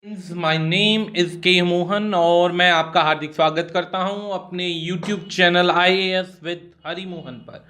My name is के मोहन और मैं आपका हार्दिक स्वागत करता हूं अपने YouTube channel IAS with Hari Mohan पर।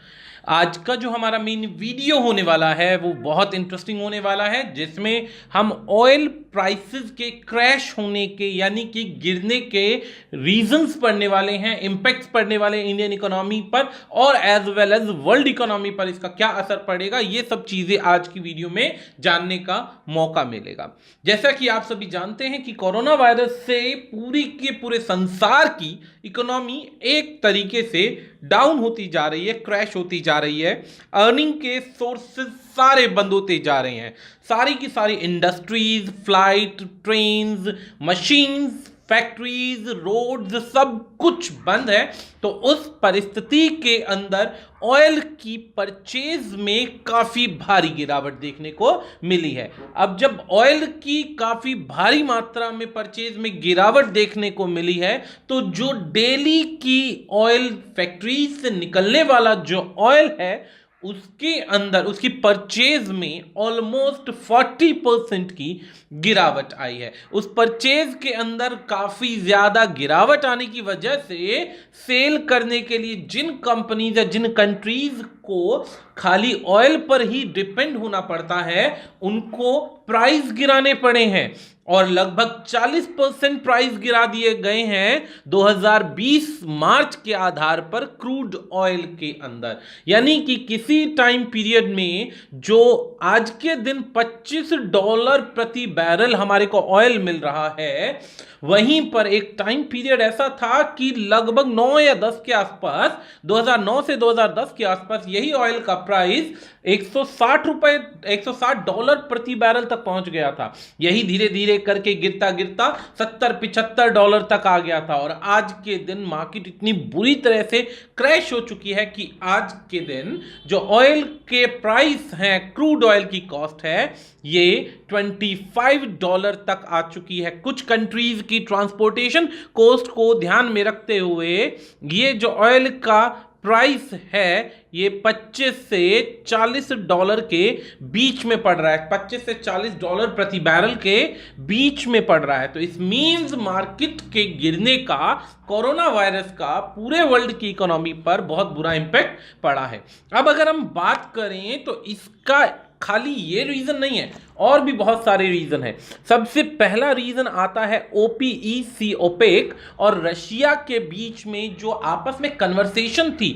आज का जो हमारा मेन वीडियो होने वाला है वो बहुत इंटरेस्टिंग होने वाला है, जिसमें हम ऑयल प्राइसेस के क्रैश होने के यानी कि गिरने के रीजंस पढ़ने वाले हैं, इम्पैक्ट्स पढ़ने वाले इंडियन इकोनॉमी पर और as well as world economy पर इसका क्या असर पड़ेगा, ये सब चीज़ें आज की वीडियो में जानने का मौका मिलेगा। जैसा कि आप सभी जानते हैं कि कोरोना वायरस से पूरी के पूरे संसार की इकोनॉमी एक तरीके से डाउन होती जा रही है, क्रैश होती जा रही है। अर्निंग के सोर्सेज सारे बंद होते जा रहे हैं। सारी की सारी industries, flight, trains, machines, factories, roads सब कुछ बंद है। तो उस परिस्थिति के अंदर ऑयल की परचेज में काफी भारी गिरावट देखने को मिली है। अब जब ऑयल की काफी भारी मात्रा में परचेज में गिरावट देखने को मिली है, तो जो डेली की ऑयल फैक्ट्रीज से निकलने वाला जो ऑयल है उसके अंदर उसकी परचेज में ऑलमोस्ट 40% की गिरावट आई है। उस परचेज के अंदर काफी ज्यादा गिरावट आने की वजह से सेल करने के लिए जिन कंपनीज या जिन कंट्रीज को खाली ऑयल पर ही डिपेंड होना पड़ता है, उनको प्राइस गिराने पड़े हैं और लगभग 40% प्राइस गिरा दिए गए हैं 2020 मार्च के आधार पर क्रूड ऑयल के अंदर। यानी कि किसी टाइम पीरियड में जो आज के दिन $25 प्रति बैरल हमारे को ऑयल मिल रहा है, वहीं पर एक टाइम पीरियड ऐसा था कि लगभग 9 या 10 के आसपास, 2009 से 2010 के आसपास यही ऑयल का प्राइस $160 प्रति बैरल तक पहुंच गया था। यही धीरे धीरे करके गिरता गिरता $70-75 तक आ गया था और आज के दिन मार्केट इतनी बुरी तरह से क्रैश हो चुकी है कि आज के दिन जो ऑयल के प्राइस हैं, क्रूड ऑयल की कॉस्ट है, ये $25 तक आ चुकी है। कुछ कंट्रीज की ट्रांसपोर्टेशन कॉस्ट को ध्यान में रखते हुए ये जो ऑयल का प्राइस है ये $25 से $40 के बीच में पड़ रहा है। $25 से $40 प्रति बैरल के बीच में पड़ रहा है। तो इस मींस मार्केट के गिरने का, कोरोना वायरस का पूरे वर्ल्ड की इकोनॉमी पर बहुत बुरा इंपैक्ट पड़ा है। अब अगर हम बात करें तो इसका खाली ये रीजन नहीं है, और भी बहुत सारे रीजन है। सबसे पहला रीजन आता है ओपीईसी, ओपेक और रशिया के बीच में जो आपस में कन्वर्सेशन थी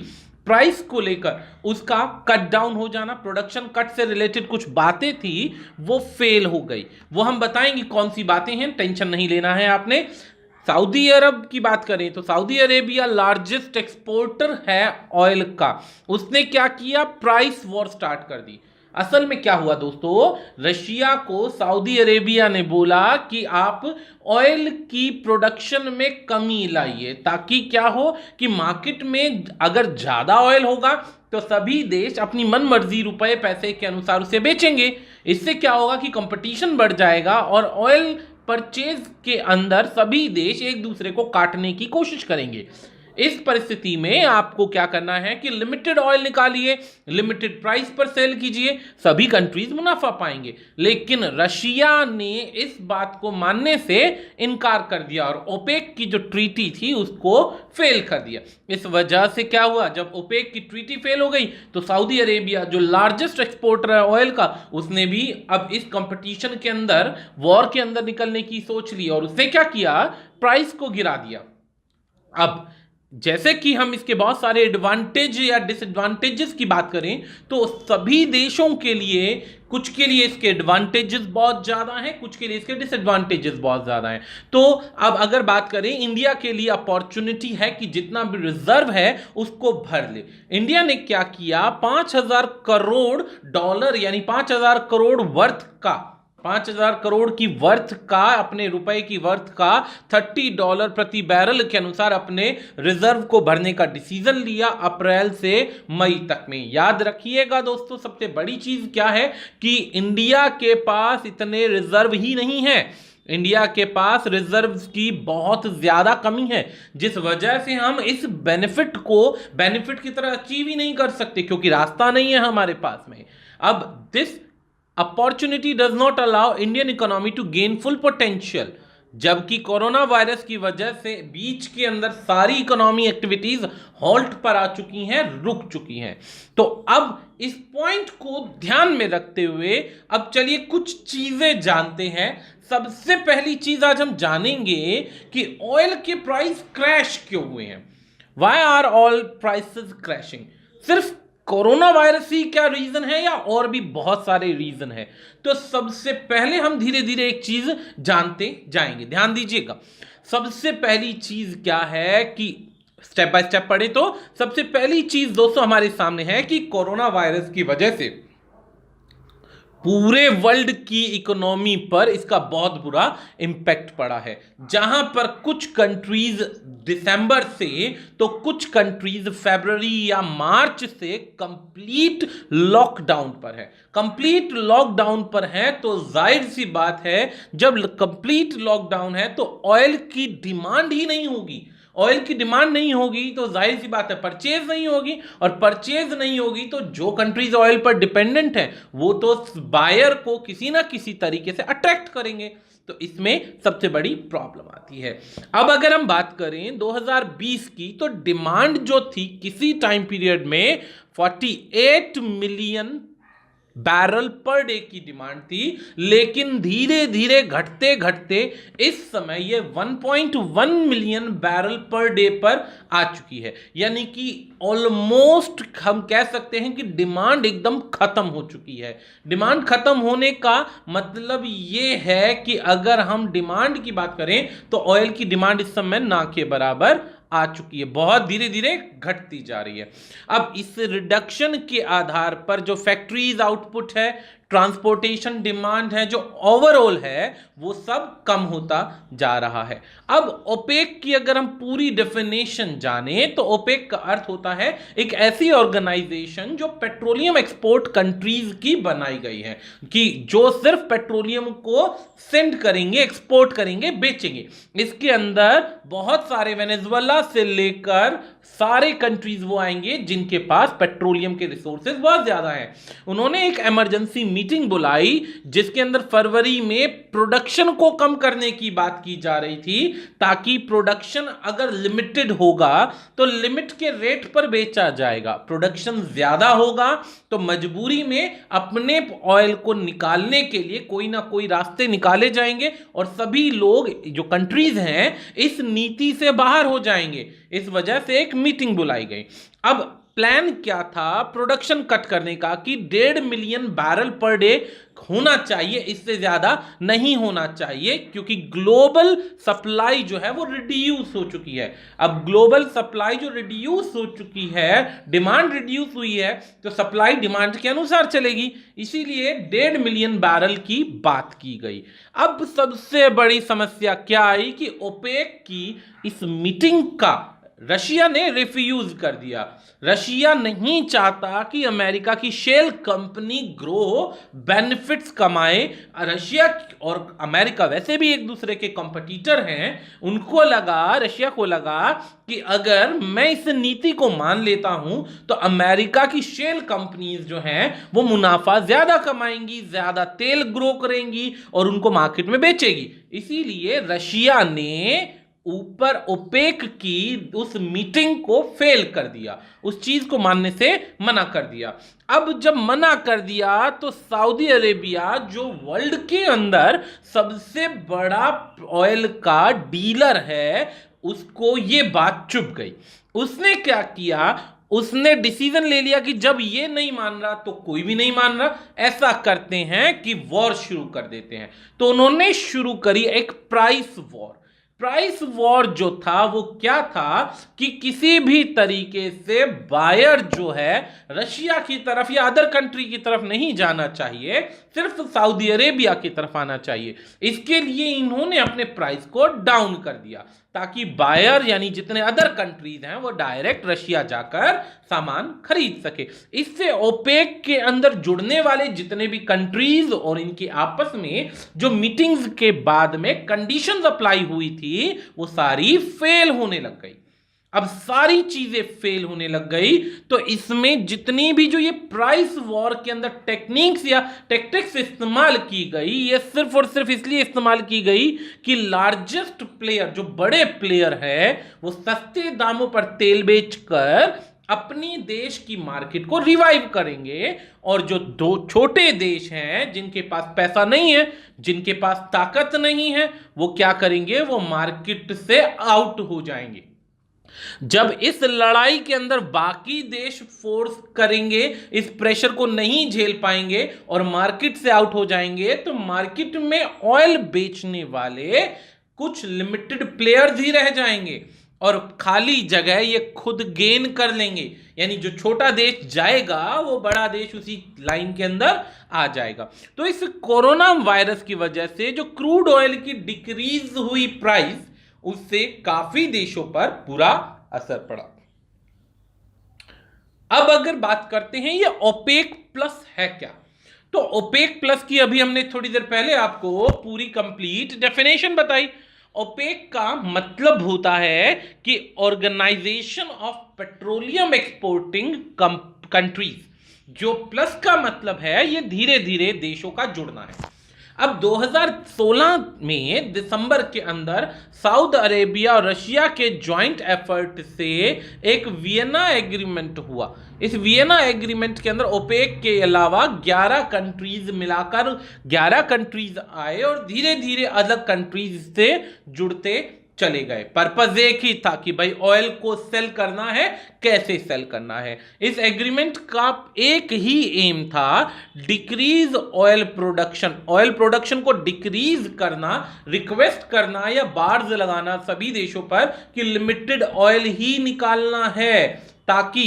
प्राइस को लेकर, उसका कट डाउन हो जाना, प्रोडक्शन कट से रिलेटेड कुछ बातें थी वो फेल हो गई। वो हम बताएंगे कौन सी बातें हैं, टेंशन नहीं लेना है आपने। सऊदी अरब की बात करें तो सऊदी अरेबिया लार्जेस्ट एक्सपोर्टर है ऑयल का। उसने क्या किया, प्राइस वॉर स्टार्ट कर दी। असल में क्या हुआ दोस्तों, रशिया को सऊदी अरेबिया ने बोला कि आप ऑयल की प्रोडक्शन में कमी लाइए, ताकि क्या हो कि मार्केट में अगर ज्यादा ऑयल होगा तो सभी देश अपनी मनमर्जी रुपए पैसे के अनुसार उसे बेचेंगे। इससे क्या होगा कि कंपटीशन बढ़ जाएगा और ऑयल परचेज के अंदर सभी देश एक दूसरे को काटने की कोशिश करेंगे। इस परिस्थिति में आपको क्या करना है कि लिमिटेड ऑयल निकालिए, लिमिटेड प्राइस पर सेल कीजिए, सभी कंट्रीज मुनाफा पाएंगे। लेकिन रशिया ने इस बात को मानने से इनकार कर दिया और ओपेक की जो ट्रीटी थी उसको फेल कर दिया। इस वजह से क्या हुआ, जब ओपेक की ट्रीटी फेल हो गई तो सऊदी अरेबिया जो लार्जेस्ट एक्सपोर्टर है ऑयल का, उसने भी अब इस कंपटीशन के अंदर, वॉर के अंदर निकलने की सोच ली और उसने क्या किया, प्राइस को गिरा दिया। अब जैसे कि हम इसके बहुत सारे एडवांटेज या डिसएडवांटेजेस की बात करें तो सभी देशों के लिए, कुछ के लिए इसके एडवांटेजेस बहुत ज़्यादा हैं, कुछ के लिए इसके डिसएडवांटेजेस बहुत ज़्यादा हैं। तो अब अगर बात करें, इंडिया के लिए अपॉर्चुनिटी है कि जितना भी रिजर्व है उसको भर ले। इंडिया ने क्या किया, $5,000 करोड़ यानी 5,000 करोड़ वर्थ का, 5,000 करोड़ की वर्थ का, अपने रुपए की वर्थ का $30 प्रति बैरल के अनुसार अपने रिजर्व को भरने का डिसीजन लिया अप्रैल से मई तक में। याद रखिएगा दोस्तों, सबसे बड़ी चीज क्या है कि इंडिया के पास इतने रिजर्व ही नहीं है, इंडिया के पास रिजर्व्स की बहुत ज्यादा कमी है, जिस वजह से हम इस बेनिफिट को बेनिफिट की तरह अचीव ही नहीं कर सकते, क्योंकि रास्ता नहीं है हमारे पास में। अब this opportunity does not allow Indian economy to gain full potential. जबकि कोरोना वायरस की वजह से बीच के अंदर सारी इकोनॉमी एक्टिविटीज हॉल्ट पर आ चुकी हैं, रुक चुकी हैं। तो अब इस पॉइंट को ध्यान में रखते हुए अब चलिए कुछ चीजें जानते हैं। सबसे पहली चीज आज हम जानेंगे कि ऑयल के प्राइस क्रैश क्यों हुए हैं। Why are oil prices crashing? सिर्फ कोरोना वायरस ही क्या रीजन है या और भी बहुत सारे रीजन है? तो सबसे पहले हम धीरे धीरे एक चीज जानते जाएंगे, ध्यान दीजिएगा। सबसे पहली चीज क्या है कि स्टेप बाय स्टेप पढ़े तो सबसे पहली चीज दोस्तों हमारे सामने है कि कोरोना वायरस की वजह से पूरे वर्ल्ड की इकोनॉमी पर इसका बहुत बुरा इंपैक्ट पड़ा है। जहां पर कुछ कंट्रीज दिसंबर से तो कुछ कंट्रीज फरवरी या मार्च से कंप्लीट लॉकडाउन पर है। कंप्लीट लॉकडाउन पर है तो जाहिर सी बात है जब कंप्लीट लॉकडाउन है तो ऑयल की डिमांड ही नहीं होगी। ऑयल की डिमांड नहीं होगी तो जाहिर सी बात है परचेज नहीं होगी, और परचेज नहीं होगी तो जो कंट्रीज ऑयल पर डिपेंडेंट हैं वो तो बायर को किसी ना किसी तरीके से अट्रैक्ट करेंगे। तो इसमें सबसे बड़ी प्रॉब्लम आती है। अब अगर हम बात करें 2020 की तो डिमांड जो थी किसी टाइम पीरियड में 48 मिलियन बैरल पर डे की डिमांड थी, लेकिन धीरे धीरे घटते घटते इस समय ये 1.1 मिलियन बैरल पर डे पर आ चुकी है। यानी कि ऑलमोस्ट हम कह सकते हैं कि डिमांड एकदम खत्म हो चुकी है। डिमांड खत्म होने का मतलब ये है कि अगर हम डिमांड की बात करें तो ऑयल की डिमांड इस समय ना के बराबर आ चुकी है, बहुत धीरे धीरे घटती जा रही है। अब इस रिडक्शन के आधार पर जो फैक्ट्रीज आउटपुट है, ट्रांसपोर्टेशन डिमांड है, जो ओवरऑल है वो सब कम होता जा रहा है। अब ओपेक की अगर हम पूरी डेफिनेशन जाने तो ओपेक का अर्थ होता है एक ऐसी ऑर्गेनाइजेशन जो पेट्रोलियम एक्सपोर्ट कंट्रीज की बनाई गई है, कि जो सिर्फ पेट्रोलियम को सेंड करेंगे, एक्सपोर्ट करेंगे, बेचेंगे। इसके अंदर बहुत सारे वेनेजुएला से लेकर सारे कंट्रीज वो आएंगे जिनके पास पेट्रोलियम के रिसोर्सेज बहुत ज्यादा हैं। उन्होंने एक इमरजेंसी मीटिंग बुलाई जिसके अंदर फरवरी में प्रोडक्शन को कम करने की बात की जा रही थी, ताकि प्रोडक्शन अगर लिमिटेड होगा तो लिमिट के रेट पर बेचा जाएगा। प्रोडक्शन ज्यादा होगा तो मजबूरी में अपने ऑयल को निकालने के लिए कोई ना कोई रास्ते निकाले जाएंगे और सभी लोग जो कंट्रीज हैं इस नीति से बाहर हो जाएंगे। इस वजह से एक मीटिंग बुलाई गई। अब प्लान क्या था प्रोडक्शन कट करने का कि 1.5 मिलियन बैरल पर डे होना चाहिए, इससे ज्यादा नहीं होना चाहिए, क्योंकि ग्लोबल सप्लाई जो है वो रिड्यूस हो चुकी है। अब ग्लोबल सप्लाई जो रिड्यूस हो चुकी है, डिमांड रिड्यूस हुई है, तो सप्लाई डिमांड के अनुसार चलेगी, इसीलिए 1.5 मिलियन बैरल की बात की गई। अब सबसे बड़ी समस्या क्या आई कि ओपेक की इस मीटिंग का रशिया ने रिफ्यूज कर दिया। रशिया नहीं चाहता कि अमेरिका की शेल कंपनी ग्रो बेनिफिट्स कमाए। रशिया और अमेरिका वैसे भी एक दूसरे के कंपटीटर हैं। उनको लगा, रशिया को लगा कि अगर मैं इस नीति को मान लेता हूं तो अमेरिका की शेल कंपनीज जो हैं वो मुनाफा ज्यादा कमाएंगी, ज्यादा तेल ग्रो करेंगी और उनको मार्केट में बेचेगी। इसीलिए रशिया ने ऊपर ओपेक की उस मीटिंग को फेल कर दिया, उस चीज को मानने से मना कर दिया। अब जब मना कर दिया तो सऊदी अरेबिया जो वर्ल्ड के अंदर सबसे बड़ा ऑयल का डीलर है, उसको ये बात चुभ गई। उसने क्या किया, उसने डिसीजन ले लिया कि जब ये नहीं मान रहा तो कोई भी नहीं मान रहा, ऐसा करते हैं कि वॉर शुरू कर देते हैं। तो उन्होंने शुरू करी एक प्राइस वॉर। प्राइस वॉर जो था वो क्या था कि किसी भी तरीके से बायर जो है रशिया की तरफ या अदर कंट्री की तरफ नहीं जाना चाहिए, सिर्फ सऊदी अरेबिया की तरफ आना चाहिए। इसके लिए इन्होंने अपने प्राइस को डाउन कर दिया ताकि बायर यानी जितने अदर कंट्रीज हैं वो डायरेक्ट रशिया जाकर सामान खरीद सके। इससे ओपेक के अंदर जुड़ने वाले जितने भी कंट्रीज और इनके आपस में जो मीटिंग्स के बाद में कंडीशंस अप्लाई हुई थी वो सारी फेल होने लग गई। अब सारी चीजें फेल होने लग गई। तो इसमें जितनी भी जो ये प्राइस वॉर के अंदर टेक्निक्स या टैक्टिक्स इस्तेमाल की गई, ये सिर्फ और सिर्फ इसलिए इस्तेमाल की गई कि लार्जेस्ट प्लेयर, जो बड़े प्लेयर है, वो सस्ते दामों पर तेल बेचकर अपनी देश की मार्केट को रिवाइव करेंगे, और जो दो छोटे देश हैं जिनके पास पैसा नहीं है, जिनके पास ताकत नहीं है, वो क्या करेंगे, वो मार्केट से आउट हो जाएंगे। जब इस लड़ाई के अंदर बाकी देश फोर्स करेंगे, इस प्रेशर को नहीं झेल पाएंगे और मार्केट से आउट हो जाएंगे, तो मार्केट में ऑयल बेचने वाले कुछ लिमिटेड प्लेयर्स ही रह जाएंगे और खाली जगह ये खुद गेन कर लेंगे। यानी जो छोटा देश जाएगा वो बड़ा देश उसी लाइन के अंदर आ जाएगा। तो इस कोरोना वायरस की वजह से जो क्रूड ऑयल की डिक्रीज हुई प्राइस, उससे काफी देशों पर बुरा असर पड़ा। अब अगर बात करते हैं ये ओपेक प्लस है क्या, तो ओपेक प्लस की अभी हमने थोड़ी देर पहले आपको पूरी कंप्लीट डेफिनेशन बताई। ओपेक का मतलब होता है कि organization of petroleum exporting countries. जो प्लस का मतलब है ये धीरे धीरे देशों का जुड़ना है। अब 2016 में दिसंबर के अंदर सऊदी अरेबिया और रशिया के जॉइंट एफर्ट से एक वियना एग्रीमेंट हुआ। इस वियना एग्रीमेंट के अंदर ओपेक के अलावा 11 कंट्रीज मिलाकर 11 कंट्रीज आए और धीरे धीरे अलग कंट्रीज से जुड़ते चले गए। पर्पस एक ही था कि भाई ऑयल को सेल करना है, कैसे सेल करना है। इस एग्रीमेंट का एक ही एम था, decrease oil production. Oil production को डिक्रीज करना, रिक्वेस्ट करना या बार्ज लगाना सभी देशों पर कि लिमिटेड ऑयल ही निकालना है, ताकि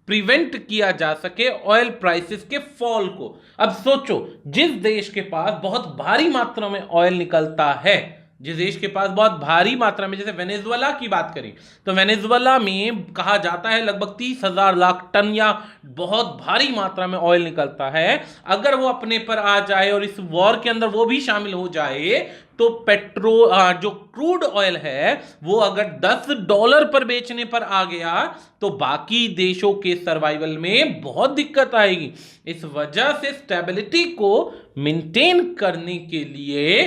प्रिवेंट किया जा सके ऑयल प्राइसेस के फॉल को। अब सोचो, जिस देश के पास बहुत भारी मात्रा में ऑयल निकलता है, जिस देश के पास बहुत भारी मात्रा में, जैसे वेनेजुएला की बात करें तो वेनेजुएला में कहा जाता है लगभग 30,000 लाख टन या बहुत भारी मात्रा में ऑयल निकलता है। अगर वो अपने पर आ जाए और इस वॉर के अंदर वो भी शामिल हो जाए, तो जो क्रूड ऑयल है वो अगर $10 पर बेचने पर आ गया, तो बाकी देशों के सर्वाइवल में बहुत दिक्कत आएगी। इस वजह से स्टेबिलिटी को मेंटेन करने के लिए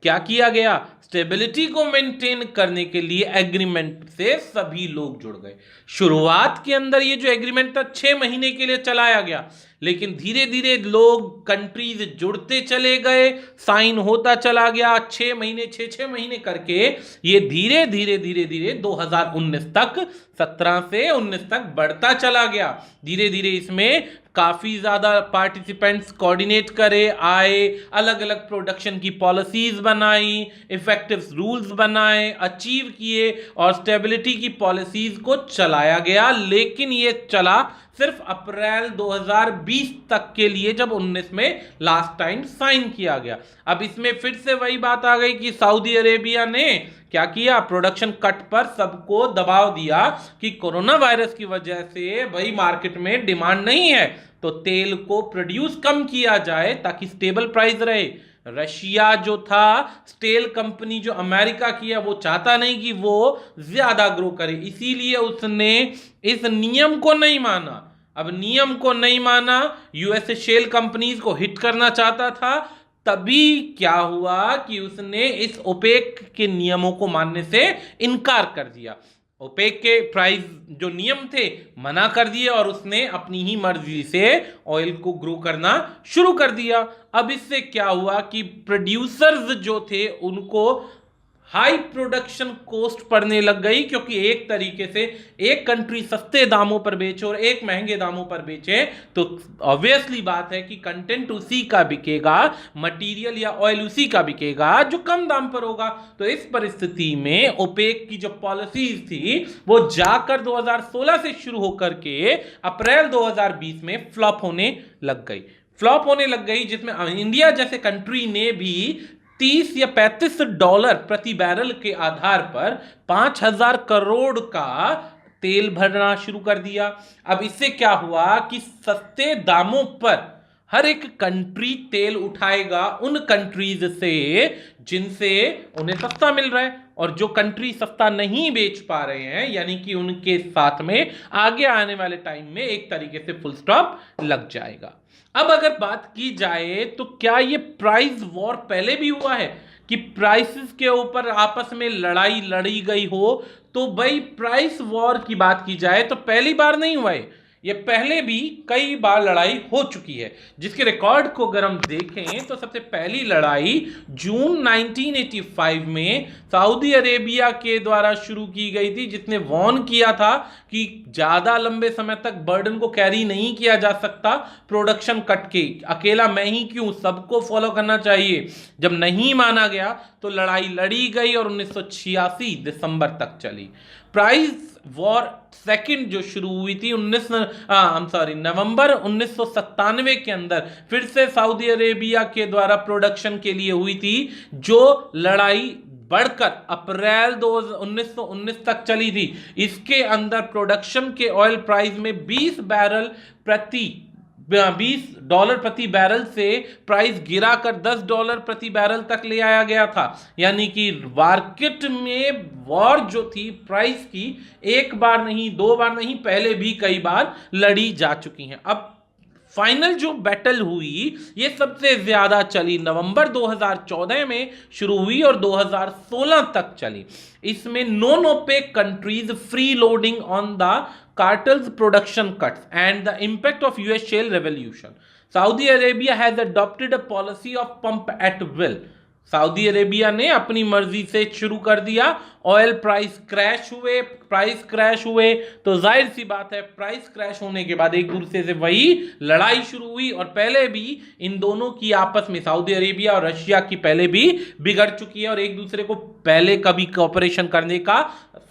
क्या किया गया, स्टेबिलिटी को मेंटेन करने के लिए एग्रीमेंट से सभी लोग जुड़ गए। शुरुआत के अंदर ये जो एग्रीमेंट था 6 महीने के लिए चलाया गया, लेकिन धीरे धीरे लोग, कंट्रीज जुड़ते चले गए, साइन होता चला गया। 6 महीने 6 महीने करके ये धीरे धीरे धीरे धीरे 2019 तक, 17 से 19 तक बढ़ता चला गया। धीरे धीरे इसमें काफ़ी ज़्यादा पार्टिसिपेंट्स कोऑर्डिनेट करे आए, अलग अलग प्रोडक्शन की पॉलिसीज़ बनाई, इफेक्टिव रूल्स बनाए, अचीव किए और स्टेबिलिटी की पॉलिसीज़ को चलाया गया। लेकिन ये चला सिर्फ अप्रैल 2020 तक के लिए, जब 19 में लास्ट टाइम साइन किया गया। अब इसमें फिर से वही बात आ गई कि सऊदी अरेबिया ने क्या किया, प्रोडक्शन कट पर सबको दबाव दिया कि कोरोना वायरस की वजह से भाई मार्केट में डिमांड नहीं है, तो तेल को प्रोड्यूस कम किया जाए ताकि स्टेबल प्राइस रहे। रशिया जो था, स्टील कंपनी जो अमेरिका की है, वो चाहता नहीं कि वो ज्यादा ग्रो करे, इसीलिए उसने इस नियम को नहीं माना। अब नियम को नहीं माना, यूएसए शेल कंपनीज को हिट करना चाहता था, तभी क्या हुआ कि उसने इस ओपेक के नियमों को मानने से इनकार कर दिया। ओपेक के प्राइस जो नियम थे मना कर दिए और उसने अपनी ही मर्जी से ऑयल को ग्रो करना शुरू कर दिया। अब इससे क्या हुआ कि प्रोड्यूसर्स जो थे उनको हाई प्रोडक्शन कॉस्ट पड़ने लग गई, क्योंकि एक तरीके से एक कंट्री सस्ते दामों पर बेचे और एक महंगे दामों पर बेचे तो ऑब्वियसली बात है कि कंटेंट उसी का बिकेगा, मटेरियल या ऑयल उसी का बिकेगा जो कम दाम पर होगा। तो इस परिस्थिति में ओपेक की जो पॉलिसीज थी वो जाकर 2016 से शुरू होकर के अप्रैल 2020 में फ्लॉप होने लग गई, जिसमें इंडिया जैसे कंट्री ने भी 30 या $35 प्रति बैरल के आधार पर 5,000 करोड़ का तेल भरना शुरू कर दिया। अब इससे क्या हुआ कि सस्ते दामों पर हर एक कंट्री तेल उठाएगा उन कंट्रीज से जिनसे उन्हें सस्ता मिल रहा है। और जो कंट्री सस्ता नहीं बेच पा रहे हैं यानी कि उनके साथ में आगे आने वाले टाइम में एक तरीके से फुल स्टॉप लग जाएगा। अब अगर बात की जाए तो क्या ये प्राइस वॉर पहले भी हुआ है कि प्राइसेस के ऊपर आपस में लड़ाई लड़ी गई हो? तो भाई प्राइस वॉर की बात की जाए तो पहली बार नहीं हुआ है, ये पहले भी कई बार लड़ाई हो चुकी है, जिसके रिकॉर्ड को अगर हम देखें तो सबसे पहली लड़ाई जून 1985 में सऊदी अरेबिया के द्वारा शुरू की गई थी, जिसने वार्न किया था कि ज़्यादा लंबे समय तक बर्डन को कैरी नहीं किया जा सकता प्रोडक्शन कट के, अकेला मैं ही क्यों, सबको फॉलो करना चाहिए। जब नहीं माना गया तो लड़ाई लड़ी गई और 1986 दिसंबर तक चली। प्राइस वॉर सेकंड जो शुरू हुई थी नवंबर 1997 के अंदर फिर से सऊदी अरेबिया के द्वारा प्रोडक्शन के लिए हुई थी, जो लड़ाई बढ़कर अप्रैल 1919 तक चली थी। इसके अंदर प्रोडक्शन के ऑयल प्राइस में $20 प्रति बैरल से प्राइस गिराकर $10 प्रति बैरल तक ले आया गया था। यानी कि मार्केट में वॉर जो थी प्राइस की एक बार नहीं, दो बार नहीं, पहले भी कई बार लड़ी जा चुकी हैं। अब फाइनल जो बैटल हुई ये सबसे ज्यादा चली नवंबर 2014 में शुरू हुई और 2016 तक चली। इसमें non OPEC countries free loading on the cartels production cuts and the impact of US shale revolution. Saudi Arabia has adopted a policy of pump at will. Saudi Arabia ने अपनी मर्जी से शुरू कर दिया। ऑयल प्राइस क्रैश हुए तो जाहिर सी बात है प्राइस क्रैश होने के बाद एक दूसरे से वही लड़ाई शुरू हुई, और पहले भी इन दोनों की आपस में सऊदी अरेबिया और रशिया की पहले भी बिगड़ चुकी है और एक दूसरे को पहले कभी कोऑपरेशन करने का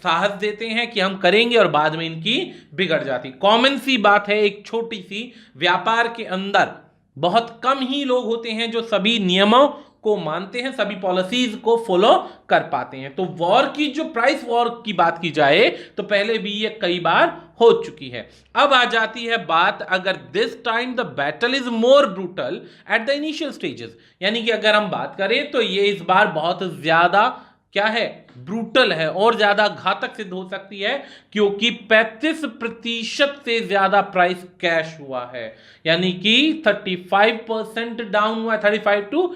साहस देते हैं कि हम करेंगे और बाद में इनकी बिगड़ जाती। कॉमन सी बात है, एक छोटी सी व्यापार के अंदर बहुत कम ही लोग होते हैं जो सभी नियमों को मानते हैं, सभी पॉलिसीज को फॉलो कर पाते हैं। तो वॉर की जो प्राइस वॉर की बात की जाए तो पहले भी ये कई बार हो चुकी है। अब आ जाती है बात, अगर this time the battle is more brutal at the initial stages, यानी कि अगर हम बात करें तो ये इस बार बहुत ज्यादा क्या है, ब्रूटल है और ज्यादा घातक सिद्ध हो सकती है, क्योंकि 35% से ज्यादा प्राइस क्रैश हुआ है। यानी कि 35% डाउन हुआ है, 35 to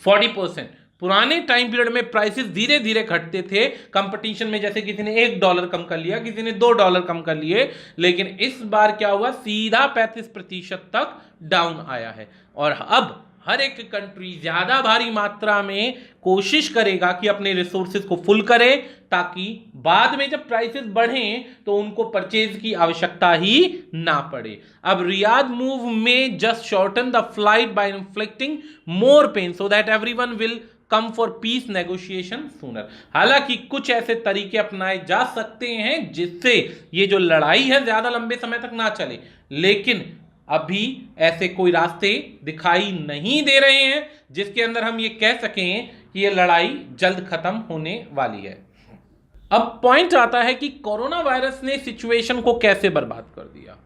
40%। पुराने टाइम पीरियड में प्राइसेस धीरे धीरे घटते थे कंपटीशन में, जैसे किसी ने $1 कम कर लिया, किसी ने $2 कम कर लिए, लेकिन इस बार क्या हुआ, सीधा 35% तक डाउन आया है। और अब हर एक कंट्री ज्यादा भारी मात्रा में कोशिश करेगा कि अपने रिसोर्सेज को फुल करे, ताकि बाद में जब प्राइसेस बढ़ें तो उनको परचेज की आवश्यकता ही ना पड़े। अब रियाद मूव में just shorten the flight by inflicting more pain so that everyone will come for peace negotiation sooner. हालांकि कुछ ऐसे तरीके अपनाए जा सकते हैं जिससे ये जो लड़ाई है ज्यादा लंबे समय तक ना चले, लेकिन अभी ऐसे कोई रास्ते दिखाई नहीं दे रहे हैं जिसके अंदर हम ये कह सकें कि ये लड़ाई जल्द खत्म होने वाली है। अब पॉइंट आता है कि कोरोना वायरस ने सिचुएशन को कैसे बर्बाद कर दिया।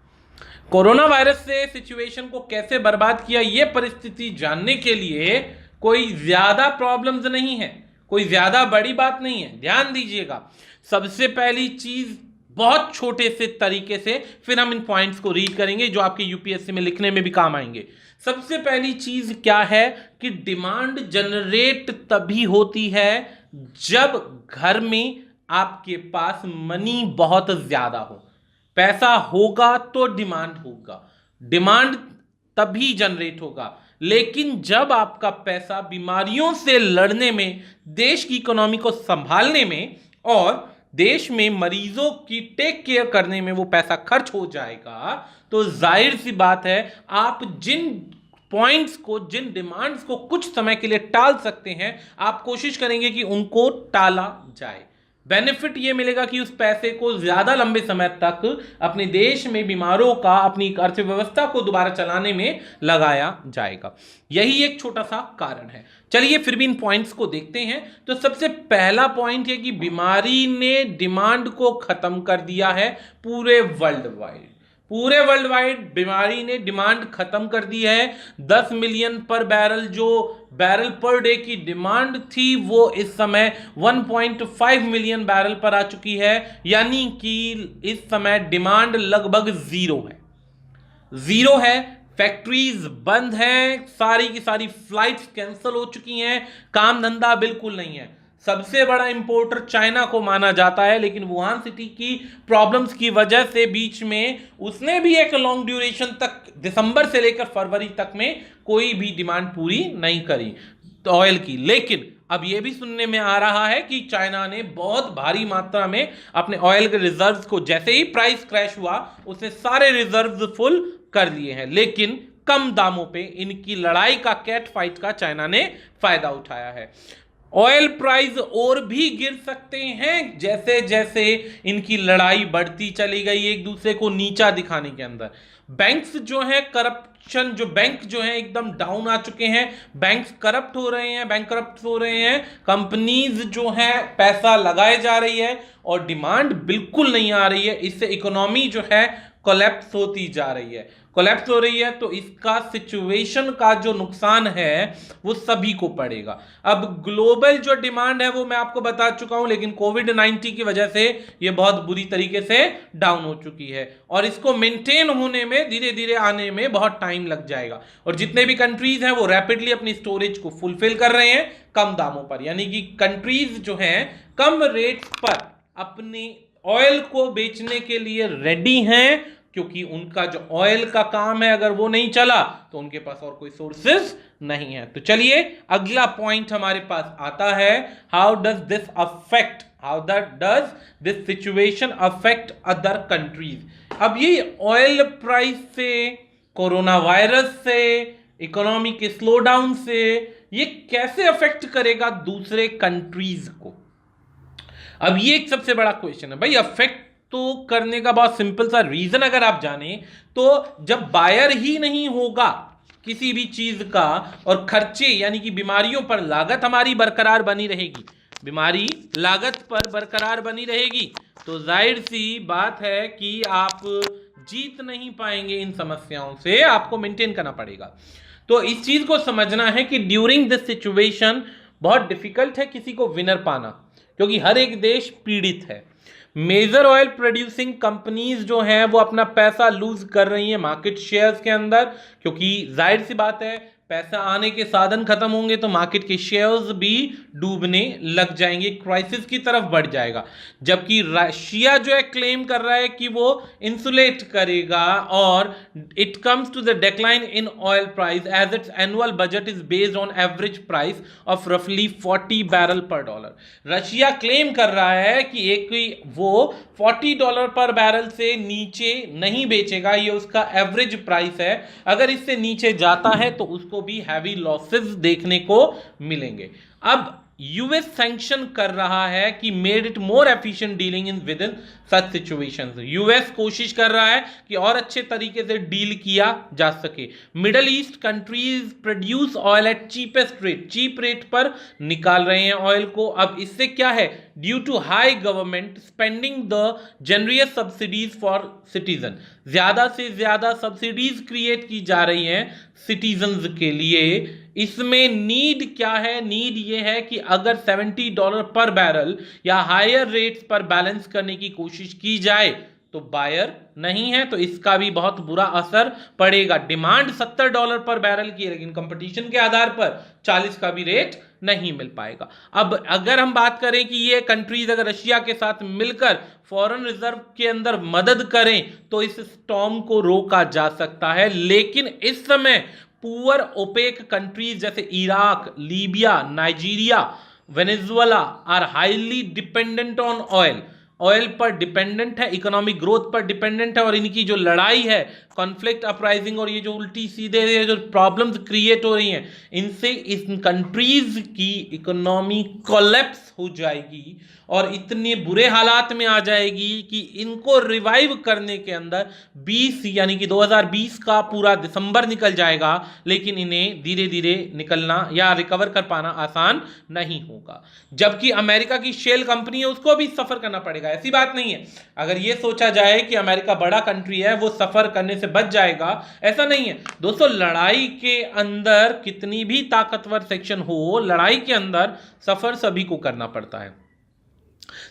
कोरोना वायरस से सिचुएशन को कैसे बर्बाद किया, ये परिस्थिति जानने के लिए कोई ज्यादा प्रॉब्लम्स नहीं है, कोई ज्यादा बड़ी बात नहीं है। ध्यान दीजिएगा, सबसे पहली चीज बहुत छोटे से तरीके से, फिर हम इन पॉइंट्स को रीड करेंगे जो आपके यूपीएससी में लिखने में भी काम आएंगे। सबसे पहली चीज क्या है कि डिमांड जनरेट तभी होती है जब घर में आपके पास मनी बहुत ज्यादा हो। पैसा होगा तो डिमांड होगा, डिमांड तभी जनरेट होगा। लेकिन जब आपका पैसा बीमारियों से लड़ने में, देश की इकोनॉमी को संभालने में और देश में मरीजों की टेक केयर करने में वो पैसा खर्च हो जाएगा, तो जाहिर सी बात है आप जिन पॉइंट्स को, जिन डिमांड्स को कुछ समय के लिए टाल सकते हैं, आप कोशिश करेंगे कि उनको टाला जाए। बेनिफिट ये मिलेगा कि उस पैसे को ज्यादा लंबे समय तक अपने देश में बीमारों का, अपनी अर्थव्यवस्था को दोबारा चलाने में लगाया जाएगा। यही एक छोटा सा कारण है। चलिए फिर भी इन पॉइंट्स को देखते हैं। तो सबसे पहला पॉइंट है कि बीमारी ने डिमांड को खत्म कर दिया है पूरे वर्ल्ड वाइड। पूरे वर्ल्ड वाइड बीमारी ने डिमांड खत्म कर दी है। 10 मिलियन पर बैरल जो बैरल पर डे की डिमांड थी वो इस समय 1.5 मिलियन बैरल पर आ चुकी है, यानी कि इस समय डिमांड लगभग जीरो है। फैक्ट्रीज बंद हैं, सारी की सारी फ्लाइट्स कैंसिल हो चुकी हैं, काम धंधा बिल्कुल नहीं है। सबसे बड़ा इंपोर्टर चाइना को माना जाता है, लेकिन वुहान सिटी की प्रॉब्लम्स की वजह से बीच में उसने भी एक लॉन्ग ड्यूरेशन तक दिसंबर से लेकर फरवरी तक में कोई भी डिमांड पूरी नहीं करी तो ऑयल की। लेकिन अब यह भी सुनने में आ रहा है कि चाइना ने बहुत भारी मात्रा में अपने ऑयल के रिजर्व्स को, जैसे ही प्राइस क्रैश हुआ उसने सारे रिजर्व्स फुल कर लिए हैं, लेकिन कम दामों पे इनकी लड़ाई का, कैट फाइट का चाइना ने फायदा उठाया है। ऑयल प्राइस और भी गिर सकते हैं जैसे जैसे इनकी लड़ाई बढ़ती चली गई एक दूसरे को नीचा दिखाने के अंदर। बैंक्स जो है करप्शन, जो बैंक जो है एकदम डाउन आ चुके हैं, बैंक्स करप्ट हो रहे हैं, बैंक करप्ट हो रहे हैं, कंपनीज जो है पैसा लगाए जा रही है और डिमांड बिल्कुल नहीं आ रही है। इससे इकोनॉमी जो है कोलैप्स होती जा रही है, कोलैप्स हो रही है। तो इसका सिचुएशन का जो नुकसान है वो सभी को पड़ेगा। अब ग्लोबल जो डिमांड है वो मैं आपको बता चुका हूं, लेकिन कोविड-19 की वजह से ये बहुत बुरी तरीके से डाउन हो चुकी है और इसको मेंटेन होने में, धीरे धीरे आने में बहुत टाइम लग जाएगा। और जितने भी कंट्रीज हैं वो रैपिडली अपनी स्टोरेज को फुलफिल कर रहे हैं कम दामों पर, यानी कि कंट्रीज जो हैं कम रेट पर अपने ऑयल को बेचने के लिए रेडी हैं, क्योंकि उनका जो ऑयल का काम है अगर वो नहीं चला तो उनके पास और कोई सोर्सेज नहीं है। तो चलिए अगला पॉइंट हमारे पास आता है, how does this situation affect other countries. अब ये ऑयल प्राइस से, कोरोना वायरस से, इकोनॉमी के स्लो डाउन से ये कैसे अफेक्ट करेगा दूसरे कंट्रीज को। अब ये एक सबसे बड़ा क्वेश्चन है भाई। अफेक्ट तो करने का बहुत सिंपल सा रीजन अगर आप जाने तो, जब बायर ही नहीं होगा किसी भी चीज का और खर्चे यानी कि बीमारियों पर लागत हमारी बरकरार बनी रहेगी, बीमारी लागत पर बरकरार बनी रहेगी, तो जाहिर सी बात है कि आप जीत नहीं पाएंगे इन समस्याओं से, आपको मेंटेन करना पड़ेगा। तो इस चीज को समझना है कि ड्यूरिंग दिस सिचुएशन बहुत डिफिकल्ट है किसी को विनर पाना, क्योंकि हर एक देश पीड़ित है। मेजर ऑयल प्रोड्यूसिंग कंपनीज जो हैं वो अपना पैसा लूज कर रही हैं मार्केट शेयर्स के अंदर, क्योंकि जाहिर सी बात है पैसा आने के साधन खत्म होंगे तो मार्केट के शेयर्स भी डूबने लग जाएंगे, क्राइसिस की तरफ बढ़ जाएगा। जबकि रशिया जो है क्लेम कर रहा है कि वो इंसुलेट करेगा और it comes to the decline in oil price as its annual budget is based on average price of रफली 40 बैरल पर डॉलर। रशिया क्लेम कर रहा है कि एक वो $40 पर बैरल से नीचे नहीं बेचेगा, ये उसका एवरेज प्राइस है। अगर इससे नीचे जाता है तो उसको भी हैवी लॉसेस देखने को मिलेंगे। अब यूएस सैंक्शन कर रहा है कि made it more efficient dealing in with in such situations. US कोशिश कर रहा है कि और अच्छे तरीके से डील किया जा सके। Middle east countries produce oil at cheapest rate, cheap rate पर निकाल रहे हैं ऑयल को। अब इससे क्या है, due to high government spending the generous subsidies for citizen, ज्यादा से ज्यादा सब्सिडीज क्रिएट की जा रही हैं सिटीजन्स के लिए। इसमें नीड क्या है, नीड ये है कि अगर $70 पर बैरल या हायर रेट्स पर बैलेंस करने की कोशिश की जाए तो बायर नहीं है, तो इसका भी बहुत बुरा असर पड़ेगा। डिमांड $70 पर बैरल की है, लेकिन कंपटीशन के आधार पर 40 का भी रेट नहीं मिल पाएगा। अब अगर हम बात करें कि ये कंट्रीज अगर रशिया के साथ मिलकर फॉरेन रिजर्व के अंदर मदद करें तो इस स्टॉर्म को रोका जा सकता है। लेकिन इस समय पुअर ओपेक कंट्रीज जैसे Iraq, Libya, Nigeria, Venezuela are highly dependent on oil, oil पर डिपेंडेंट है, इकोनॉमिक ग्रोथ पर डिपेंडेंट है, और इनकी जो लड़ाई है, कॉन्फ्लिक्ट अपराइजिंग और ये जो उल्टी सीधे जो प्रॉब्लम्स क्रिएट हो रही हैं, इनसे इन कंट्रीज की इकोनॉमी कोलैप्स हो जाएगी और इतने बुरे हालात में आ जाएगी कि इनको रिवाइव करने के अंदर 20 यानी कि 2020 का पूरा दिसंबर निकल जाएगा, लेकिन इन्हें धीरे धीरे निकलना या रिकवर कर पाना आसान नहीं होगा। जबकि अमेरिका की शेल कंपनी है उसको भी सफर करना पड़ेगा। जाएगा, ऐसी बात नहीं है। अगर ये सोचा जाए कि अमेरिका बड़ा कंट्री है, वो सफर करने से बच जाएगा, ऐसा नहीं है दोस्तों। लड़ाई के अंदर कितनी भी ताकतवर सेक्शन हो, लड़ाई के अंदर सफर सभी को करना पड़ता है,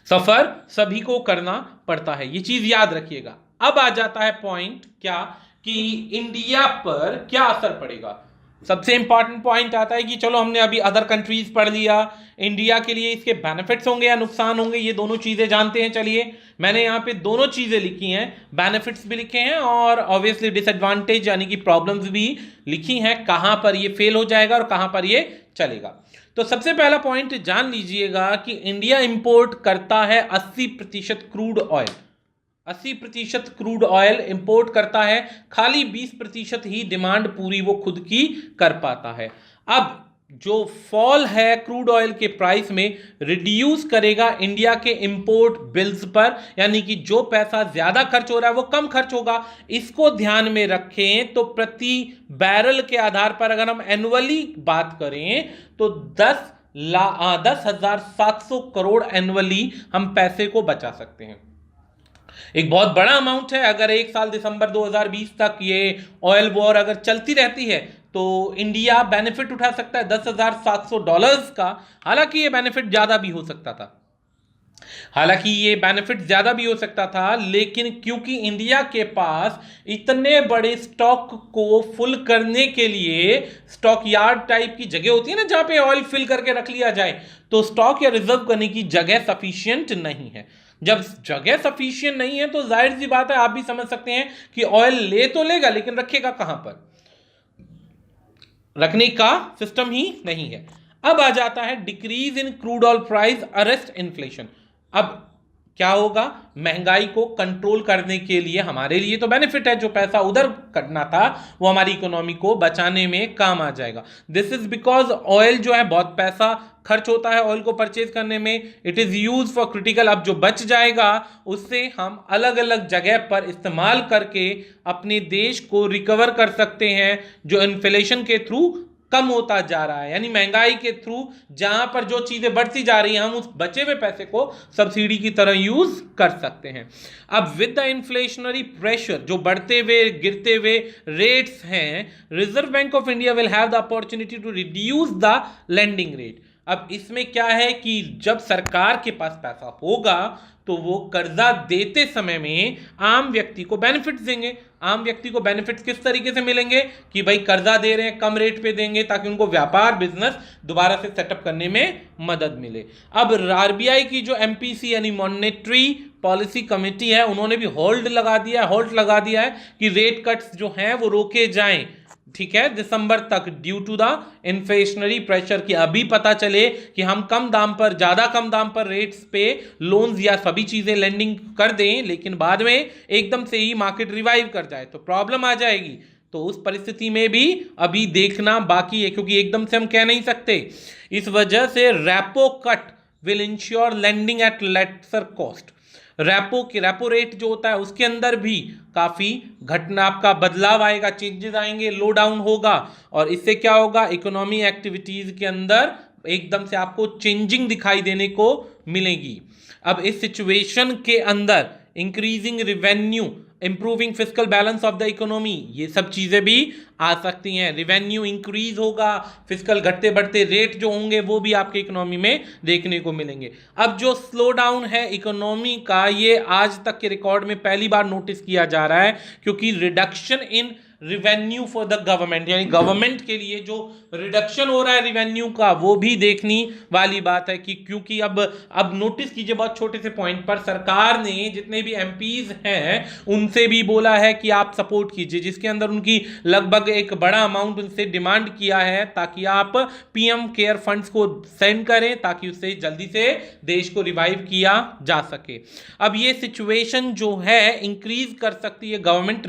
सफर सभी को करना पड़ता है, ये चीज याद रखिएगा। अब आ जाता है पॉइंट क्या, कि इंडिया पर क्या असर पड़ेगा। सबसे इंपॉर्टेंट पॉइंट आता है कि चलो हमने अभी अदर कंट्रीज पढ़ लिया, इंडिया के लिए इसके बेनिफिट्स होंगे या नुकसान होंगे, ये दोनों चीजें जानते हैं। चलिए मैंने यहाँ पे दोनों चीजें लिखी हैं, बेनिफिट्स भी लिखे हैं और ऑब्वियसली डिसएडवांटेज यानी कि प्रॉब्लम्स भी लिखी हैं, कहां पर ये फेल हो जाएगा और कहां पर ये चलेगा। तो सबसे पहला पॉइंट जान लीजिएगा कि इंडिया इंपोर्ट करता है 80% crude oil, 80% crude oil import करता है, खाली 20% ही डिमांड पूरी वो खुद की कर पाता है। अब जो फॉल है क्रूड ऑयल के प्राइस में रिड्यूस करेगा इंडिया के इंपोर्ट बिल्स पर, यानी कि जो पैसा ज्यादा खर्च हो रहा है वो कम खर्च होगा। इसको ध्यान में रखें तो प्रति बैरल के आधार पर अगर हम एनुअली बात करें तो 10,700 करोड़ एनुअली हम पैसे को बचा सकते हैं। एक बहुत बड़ा अमाउंट है। अगर एक साल दिसंबर 2020 तक ये ऑयल वॉर अगर चलती रहती है तो इंडिया बेनिफिट उठा सकता है $10,700 का। हालांकि ये बेनिफिट ज्यादा भी हो सकता था, लेकिन क्योंकि इंडिया के पास इतने बड़े स्टॉक को फुल करने के लिए स्टॉक यार्ड टाइप की जगह होती है ना, जहां पे ऑयल फिल करके रख लिया जाए, तो स्टॉक या रिजर्व करने की जगह सफिशिएंट नहीं है। जब जगह सफिशिएंट नहीं है तो जाहिर सी बात है, आप भी समझ सकते हैं कि ऑयल ले तो लेगा लेकिन रखेगा कहां पर, रखने का सिस्टम ही नहीं है। अब आ जाता है decrease in crude oil price arrest inflation. अब क्या होगा, महंगाई को कंट्रोल करने के लिए हमारे लिए तो बेनिफिट है, जो पैसा उधर करना था वो हमारी इकोनॉमी को बचाने में काम आ जाएगा। दिस इज बिकॉज ऑयल जो है बहुत पैसा खर्च होता है ऑयल को परचेज करने में, it is use for critical. अब जो बच जाएगा उससे हम अलग अलग जगह पर इस्तेमाल करके अपने देश को रिकवर कर सकते हैं, जो इन्फ्लेशन के थ्रू कम होता जा रहा है, यानी महंगाई के थ्रू जहां पर जो चीजें बढ़ती जा रही हैं हम उस बचे हुए पैसे को सब्सिडी की तरह यूज कर सकते हैं। अब विद द इन्फ्लेशनरी प्रेशर, जो बढ़ते हुए गिरते हुए रेट्स हैं, reserve bank of India will have the opportunity to reduce the lending rate. अब इसमें क्या है कि जब सरकार के पास पैसा होगा तो वो कर्जा देते समय में आम व्यक्ति को बेनिफिट्स देंगे। आम व्यक्ति को बेनिफिट्स किस तरीके से मिलेंगे कि भाई कर्जा दे रहे हैं कम रेट पे देंगे ताकि उनको व्यापार बिजनेस दोबारा से सेटअप करने में मदद मिले। अब आरबीआई की जो एमपीसी यानी मॉनेटरी पॉलिसी कमेटी है, उन्होंने भी होल्ड लगा दिया है कि रेट कट्स जो हैं वो रोके जाएं, ठीक है, दिसंबर तक, due to the inflationary pressure. की अभी पता चले कि हम ज्यादा कम दाम पर रेट्स पे लोन्स या सभी चीजें लेंडिंग कर दें, लेकिन बाद में एकदम से ही मार्केट रिवाइव कर जाए तो प्रॉब्लम आ जाएगी। तो उस परिस्थिति में भी अभी देखना बाकी है, क्योंकि एकदम से हम कह नहीं सकते। इस वजह से repo cut will ensure lending at lesser cost. Repo rate जो होता है उसके अंदर भी काफी घटना आपका बदलाव आएगा, चेंजेस आएंगे, लो डाउन होगा, और इससे क्या होगा, इकोनॉमी एक्टिविटीज के अंदर एकदम से आपको चेंजिंग दिखाई देने को मिलेगी। अब इस सिचुएशन के अंदर increasing revenue, improving fiscal balance of the economy, ये सब चीजें भी आ सकती हैं। रिवेन्यू इंक्रीज होगा, फिस्कल घटते बढ़ते रेट जो होंगे वो भी आपके इकोनॉमी में देखने को मिलेंगे। अब जो स्लो डाउन है इकोनॉमी का, ये आज तक के रिकॉर्ड में पहली बार नोटिस किया जा रहा है, क्योंकि reduction in revenue for the government, यानी गवर्नमेंट के लिए जो रिडक्शन हो रहा है रिवेन्यू का, वो भी देखनी वाली बात है। कि क्योंकि अब नोटिस कीजिए बहुत छोटे से पॉइंट पर, सरकार ने जितने भी एमपीज हैं उनसे भी बोला है कि आप सपोर्ट कीजिए, जिसके अंदर उनकी लगभग एक बड़ा अमाउंट उनसे डिमांड किया है ताकि आप पीएम केयर फंड्स को सेंड करें ताकि उससे जल्दी से देश को रिवाइव किया जा सके। अब ये सिचुएशन जो है इंक्रीज कर सकती है गवर्नमेंट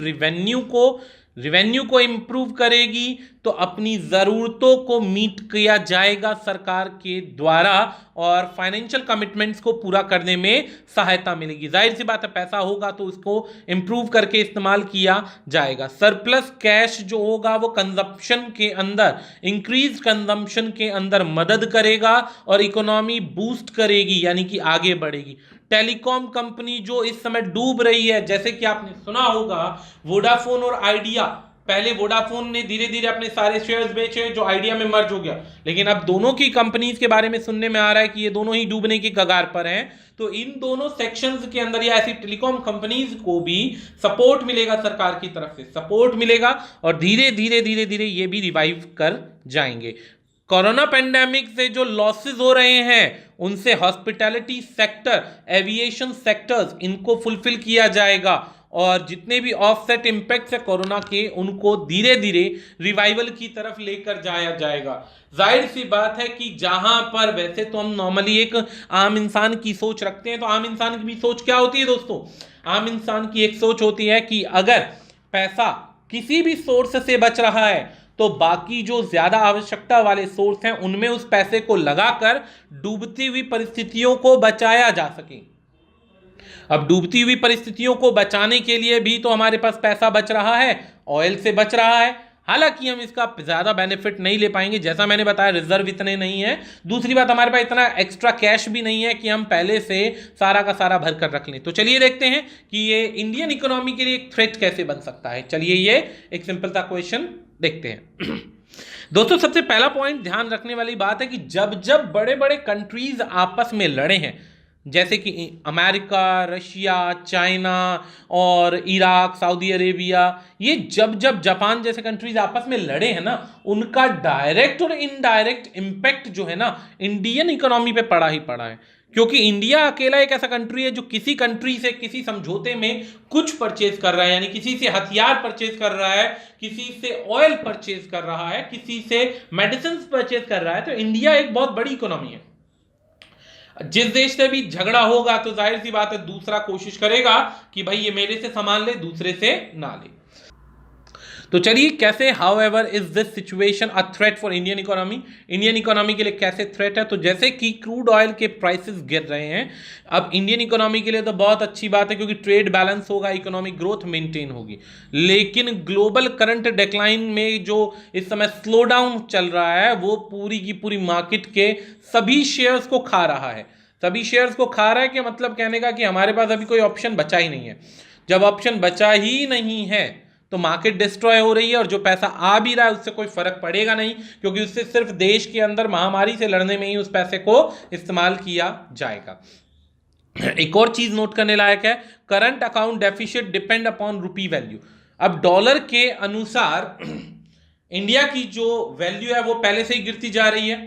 रिवेन्यू को इंप्रूव करेगी, तो अपनी ज़रूरतों को मीट किया जाएगा सरकार के द्वारा, और फाइनेंशियल कमिटमेंट्स को पूरा करने में सहायता मिलेगी। जाहिर सी बात है, पैसा होगा तो उसको इंप्रूव करके इस्तेमाल किया जाएगा। सरप्लस कैश जो होगा वो कंजप्शन के अंदर, इंक्रीज कंजप्शन के अंदर मदद करेगा और इकोनॉमी बूस्ट करेगी, यानी कि आगे बढ़ेगी। टेलीकॉम कंपनी जो इस समय डूब रही है, जैसे कि आपने सुना होगा वोडाफोन और आइडिया, पहले वोडाफोन ने धीरे धीरे अपने सारे शेयर्स बेचे जो आइडिया में मर्ज हो गया, लेकिन अब दोनों की कंपनीज के बारे में सुनने में आ रहा है कि ये दोनों ही डूबने की कगार पर हैं। तो इन दोनों सेक्शंस के अंदर या ऐसी टेलीकॉम कंपनीज को भी सपोर्ट मिलेगा, सरकार की तरफ से सपोर्ट मिलेगा और धीरे धीरे धीरे धीरे ये भी रिवाइव कर जाएंगे। कोरोना पेंडेमिक से जो लॉसेस हो रहे हैं उनसे हॉस्पिटैलिटी सेक्टर, एविएशन सेक्टर्स, इनको फुलफिल किया जाएगा और जितने भी ऑफसेट इंपैक्ट्स है कोरोना के उनको धीरे धीरे रिवाइवल की तरफ लेकर जाया जाएगा। जाहिर सी बात है कि जहां पर वैसे तो हम नॉर्मली एक आम इंसान की सोच रखते हैं, तो आम इंसान की भी सोच क्या होती है दोस्तों? आम इंसान की एक सोच होती है कि अगर पैसा किसी भी सोर्स से बच रहा है तो बाकी जो ज्यादा आवश्यकता वाले सोर्स हैं उनमें उस पैसे को लगाकर डूबती हुई परिस्थितियों को बचाया जा सके। अब डूबती हुई परिस्थितियों को बचाने के लिए भी तो हमारे पास पैसा बच रहा है, ऑयल से बच रहा है। हालांकि हम इसका ज्यादा बेनिफिट नहीं ले पाएंगे, जैसा मैंने बताया रिजर्व इतने नहीं है। दूसरी बात, हमारे पास इतना एक्स्ट्रा कैश भी नहीं है कि हम पहले से सारा का सारा भर कर रख लें। तो चलिए देखते हैं कि ये इंडियन इकोनॉमी के लिए एक थ्रेट कैसे बन सकता है। चलिए ये एक सिंपल सा क्वेश्चन देखते हैं। दोस्तों सबसे पहला पॉइंट ध्यान रखने वाली बात है कि जब जब बड़े बड़े कंट्रीज आपस में लड़े हैं, जैसे कि अमेरिका, रशिया, चाइना और इराक, सऊदी अरेबिया, ये जब जब जापान जैसे कंट्रीज आपस में लड़े हैं ना, उनका डायरेक्ट और इनडायरेक्ट इंपैक्ट जो है ना इंडियन इकोनॉमी पे पड़ा ही पड़ा है। क्योंकि इंडिया अकेला एक ऐसा कंट्री है जो किसी कंट्री से किसी समझौते में कुछ परचेज कर रहा है, यानी किसी से हथियार परचेज कर रहा है, किसी से ऑयल परचेज कर रहा है, किसी से मेडिसिन परचेज कर रहा है। तो इंडिया एक बहुत बड़ी इकोनॉमी है। जिस देश से भी झगड़ा होगा तो जाहिर सी बात है दूसरा कोशिश करेगा कि भाई ये मेरे से सामान ले, दूसरे से ना ले। तो चलिए कैसे, how ever is this situation a threat for Indian economy, Indian economy के लिए कैसे थ्रेट है? तो जैसे कि क्रूड ऑयल के प्राइसेस गिर रहे हैं, अब इंडियन इकोनॉमी के लिए तो बहुत अच्छी बात है क्योंकि ट्रेड बैलेंस होगा, इकोनॉमिक ग्रोथ मेंटेन होगी। लेकिन ग्लोबल करंट डिक्लाइन में जो इस समय स्लो डाउन चल रहा है वो पूरी की पूरी मार्केट के सभी शेयर्स को खा रहा है। सभी शेयर्स को खा रहा है कि मतलब कहने का कि हमारे पास अभी कोई ऑप्शन बचा ही नहीं है। जब ऑप्शन बचा ही नहीं है तो मार्केट डिस्ट्रॉय हो रही है और जो पैसा आ भी रहा है उससे कोई फर्क पड़ेगा नहीं, क्योंकि उससे सिर्फ देश के अंदर महामारी से लड़ने में ही उस पैसे को इस्तेमाल किया जाएगा। एक और चीज नोट करने लायक है, current account deficit depend upon rupee value. अब डॉलर के अनुसार इंडिया की जो वैल्यू है वो पहले से ही गिरती जा रही है।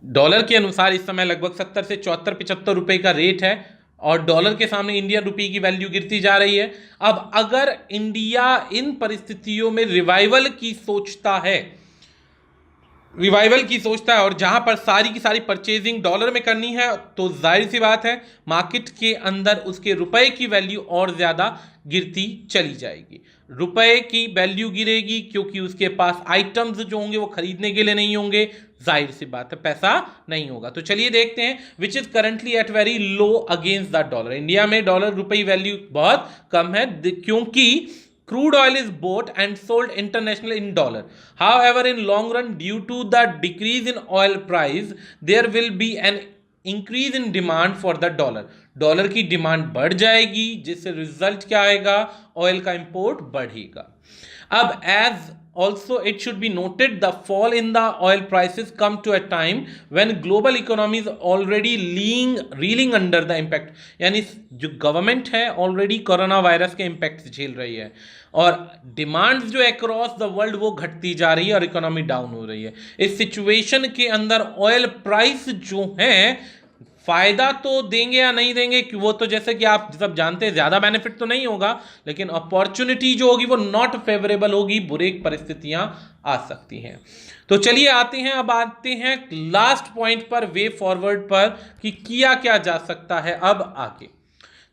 डॉलर के अनुसार इस समय लगभग 70 से 74-75 रुपए का रेट है और डॉलर के सामने इंडियन रुपये की वैल्यू गिरती जा रही है। अब अगर इंडिया इन परिस्थितियों में रिवाइवल की सोचता है और जहां पर सारी की सारी परचेजिंग डॉलर में करनी है, तो जाहिर सी बात है मार्केट के अंदर उसके रुपए की वैल्यू और ज्यादा गिरती चली जाएगी। रुपए की वैल्यू गिरेगी क्योंकि उसके पास आइटम्स जो होंगे वो खरीदने के लिए नहीं होंगे, जाहिर सी बात है पैसा नहीं होगा। तो चलिए देखते हैं which is currently at very low against the dollar. India में डॉलर रुपए वैल्यू बहुत कम है क्योंकि crude oil is bought and sold internationally in dollar. However, in long run, due to the decrease in oil price, there will be an increase in demand for the dollar. Dollar की demand बढ़ जाएगी जिससे result क्या आएगा, oil का import बढ़ेगा। अब as also it should be noted the fall in the oil prices come to a time when global economy is already reeling under the impact, यानी जो गवर्नमेंट है ऑलरेडी कोरोना वायरस के impact झेल रही है और डिमांड जो across the world वो घटती जा रही है और इकोनॉमी डाउन हो रही है। इस सिचुएशन के अंदर ऑयल प्राइस जो है फायदा तो देंगे या नहीं देंगे कि वो तो जैसे कि आप सब जानते हैं ज्यादा बेनिफिट तो नहीं होगा, लेकिन अपॉर्चुनिटी जो होगी वो नॉट फेवरेबल होगी, बुरी परिस्थितियां आ सकती हैं। तो चलिए अब आते हैं लास्ट पॉइंट पर, वे फॉरवर्ड पर, कि किया क्या जा सकता है अब आगे।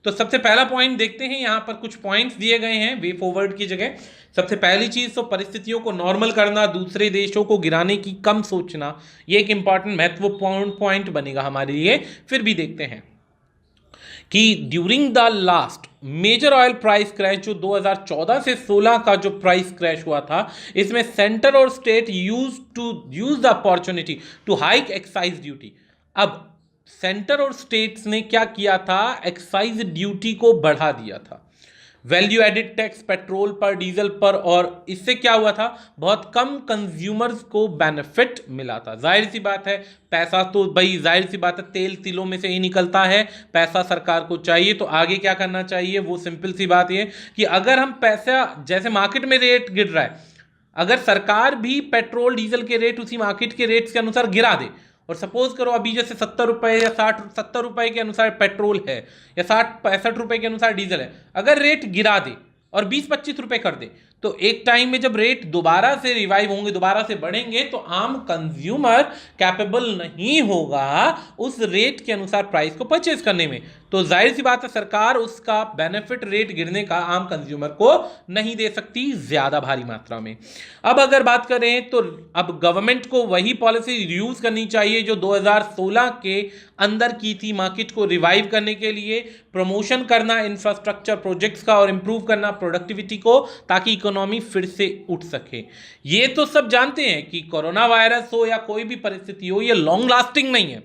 तो सबसे पहला पॉइंट देखते हैं, यहां पर कुछ पॉइंट्स दिए गए हैं वे फॉरवर्ड की जगह। सबसे पहली चीज तो परिस्थितियों को नॉर्मल करना, दूसरे देशों को गिराने की कम सोचना, ये एक इंपॉर्टेंट महत्वपूर्ण पॉइंट बनेगा हमारे लिए। फिर भी देखते हैं कि during the last major oil price crash जो 2014 से 16 का जो प्राइस क्रैश हुआ था, इसमें सेंटर और state use the opportunity to hike excise duty. अब सेंटर और स्टेट्स ने क्या किया था, एक्साइज ड्यूटी को बढ़ा दिया था, वैल्यू एडिड टैक्स पेट्रोल पर, डीजल पर, और इससे क्या हुआ था, बहुत कम कंज्यूमर्स को बेनिफिट मिला था। जाहिर सी बात है, पैसा तो भाई जाहिर सी बात है तेल तिलों में से ही निकलता है, पैसा सरकार को चाहिए, तो आगे क्या करना चाहिए, वो सिंपल सी बात ये कि अगर हम पैसा, जैसे मार्केट में रेट गिर रहा है, अगर सरकार भी पेट्रोल डीजल के रेट उसी मार्केट के रेट्स के अनुसार गिरा दे, और सपोज करो अभी जैसे 70 रुपए या 70 रुपए के अनुसार पेट्रोल है, या 65 रुपए के अनुसार डीजल है, अगर रेट गिरा दे और 20-25 रुपए कर दे, तो एक टाइम में जब रेट दोबारा से रिवाइव होंगे, दोबारा से बढ़ेंगे, तो आम कंज्यूमर कैपेबल नहीं होगा उस रेट के अनुसार प्राइस को परचेज करने में। तो जाहिर सी बात है सरकार उसका बेनिफिट रेट गिरने का आम कंज्यूमर को नहीं दे सकती ज्यादा भारी मात्रा में। अब अगर बात करें तो अब गवर्नमेंट को वही पॉलिसी यूज करनी चाहिए जो 2016 के अंदर की थी, मार्केट को रिवाइव करने के लिए, प्रमोशन करना इंफ्रास्ट्रक्चर प्रोजेक्ट्स का और इंप्रूव करना प्रोडक्टिविटी को, ताकि इकोनॉमी फिर से उठ सके। ये तो सब जानते हैं कि कोरोना वायरस हो या कोई भी परिस्थिति हो, ये लॉन्ग लास्टिंग नहीं है,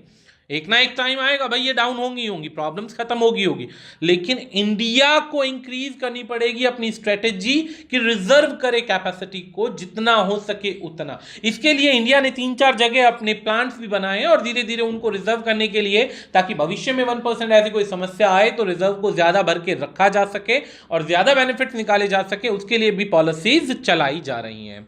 एक ना एक टाइम आएगा भाई, ये डाउन होंगी प्रॉब्लम्स खत्म होगी, लेकिन इंडिया को इंक्रीज करनी पड़ेगी अपनी स्ट्रेटेजी कि रिजर्व करे कैपेसिटी को जितना हो सके उतना। इसके लिए इंडिया ने 3-4 जगह अपने प्लांट्स भी बनाए हैं और धीरे धीरे उनको रिजर्व करने के लिए, ताकि भविष्य में 1% ऐसी कोई समस्या आए तो रिजर्व को ज्यादा भर के रखा जा सके और ज्यादा बेनिफिट निकाले जा सके, उसके लिए भी पॉलिसीज चलाई जा रही हैं।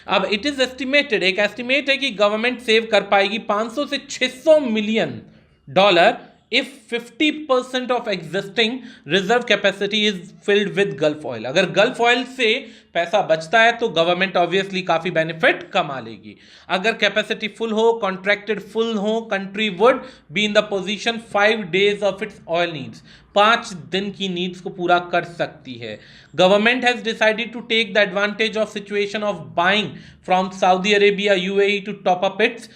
अब इट इज एस्टिमेटेड, एक एस्टिमेट है कि गवर्नमेंट सेव कर पाएगी 500 से 600 million dollar if 50% of existing reserve capacity is filled with Gulf oil। अगर गल्फ ऑयल से पैसा बचता है तो गवर्नमेंट ऑब्वियसली काफी बेनिफिट कमा लेगी। अगर कैपेसिटी फुल हो, कॉन्ट्रैक्टेड फुल हो, country would be in the position 5 days of its oil needs, 5 दिन की नीड्स को पूरा कर सकती है। Government has decided to take the advantage of situation of buying from Saudi Arabia UAE to top up its.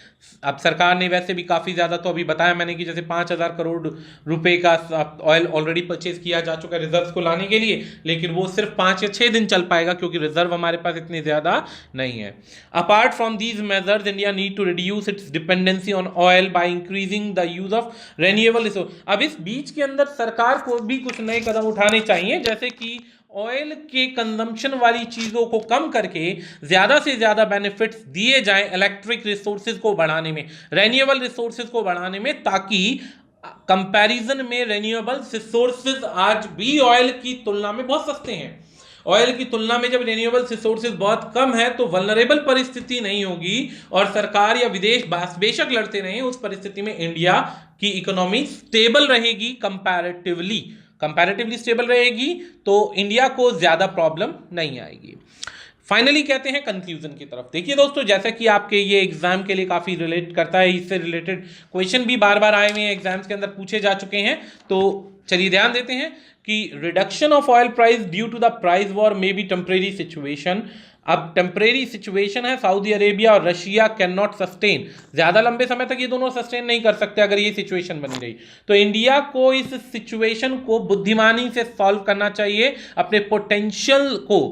अब सरकार ने वैसे भी काफी ज्यादा, तो अभी बताया मैंने कि जैसे 5,000 करोड़ रुपए का ऑयल ऑलरेडी परचेज किया जा चुका है रिजर्व्स को लाने के लिए, लेकिन वो सिर्फ 5 या 6 दिन चल पाएगा क्योंकि रिजर्व हमारे पास इतने ज्यादा नहीं है। Apart from these measures India need to reduce its dependency on oil by increasing the use of renewable resource. अब इस बीच के अंदर सरकार को भी कुछ नए कदम उठाने चाहिए, जैसे कि ऑयल के कंजम्पशन वाली चीज़ों को कम करके ज़्यादा से ज़्यादा बेनिफिट्स दिए जाएं इलेक्ट्रिक रिसोर्सेज को बढ़ाने में, रेन्यूएबल रिसोर्सेज को बढ़ाने में, ताकि कंपैरिजन में रेन्यूएबल रिसोर्सेज आज भी ऑयल की तुलना में बहुत सस्ते हैं। ऑयल की तुलना में जब रेन्यूएबल रिसोर्सेज बहुत कम है तो वल्नरेबल परिस्थिति नहीं होगी और सरकार या विदेश बेशक लड़ते रहे, उस परिस्थिति में इंडिया की इकोनॉमी स्टेबल रहेगी, कंपैरेटिवली स्टेबल रहेगी, तो इंडिया को ज्यादा प्रॉब्लम नहीं आएगी। फाइनली कहते हैं कंक्लूजन की तरफ। देखिए दोस्तों, जैसा कि आपके ये एग्जाम के लिए काफी रिलेट करता है, इससे रिलेटेड क्वेश्चन भी बार बार आए हुए हैं, एग्जाम्स के अंदर पूछे जा चुके हैं, तो चलिए ध्यान देते हैं कि reduction of oil price due to the price war may be temporary situation. अब टेम्परेरी सिचुएशन है, सऊदी अरेबिया और रशिया कैन नॉट सस्टेन, ज्यादा लंबे समय तक ये दोनों सस्टेन नहीं कर सकते अगर ये सिचुएशन बनी रही, तो इंडिया को इस सिचुएशन को बुद्धिमानी से सॉल्व करना चाहिए, अपने पोटेंशियल को।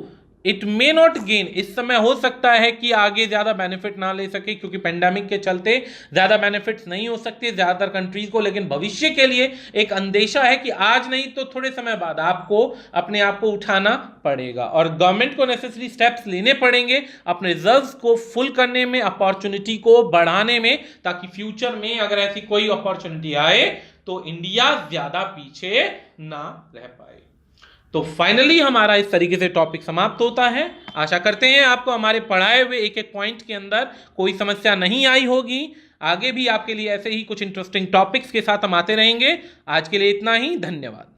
इट मे नॉट गेन, इस समय हो सकता है कि आगे ज्यादा बेनिफिट ना ले सके क्योंकि पेंडेमिक के चलते ज्यादा बेनिफिट्स नहीं हो सकते ज्यादातर कंट्रीज को, लेकिन भविष्य के लिए एक अंदेशा है कि आज नहीं तो थोड़े समय बाद आपको अपने आप को उठाना पड़ेगा और गवर्नमेंट को नेसेसरी स्टेप्स लेने पड़ेंगे अपने रिजर्व्स को फुल करने में, अपॉर्चुनिटी को बढ़ाने में, ताकि फ्यूचर में अगर ऐसी कोई अपॉर्चुनिटी आए तो इंडिया ज्यादा पीछे ना रह पाए। तो फाइनली हमारा इस तरीके से टॉपिक समाप्त होता है। आशा करते हैं आपको हमारे पढ़ाए हुए एक एक पॉइंट के अंदर कोई समस्या नहीं आई होगी। आगे भी आपके लिए ऐसे ही कुछ इंटरेस्टिंग टॉपिक्स के साथ हम आते रहेंगे। आज के लिए इतना ही, धन्यवाद।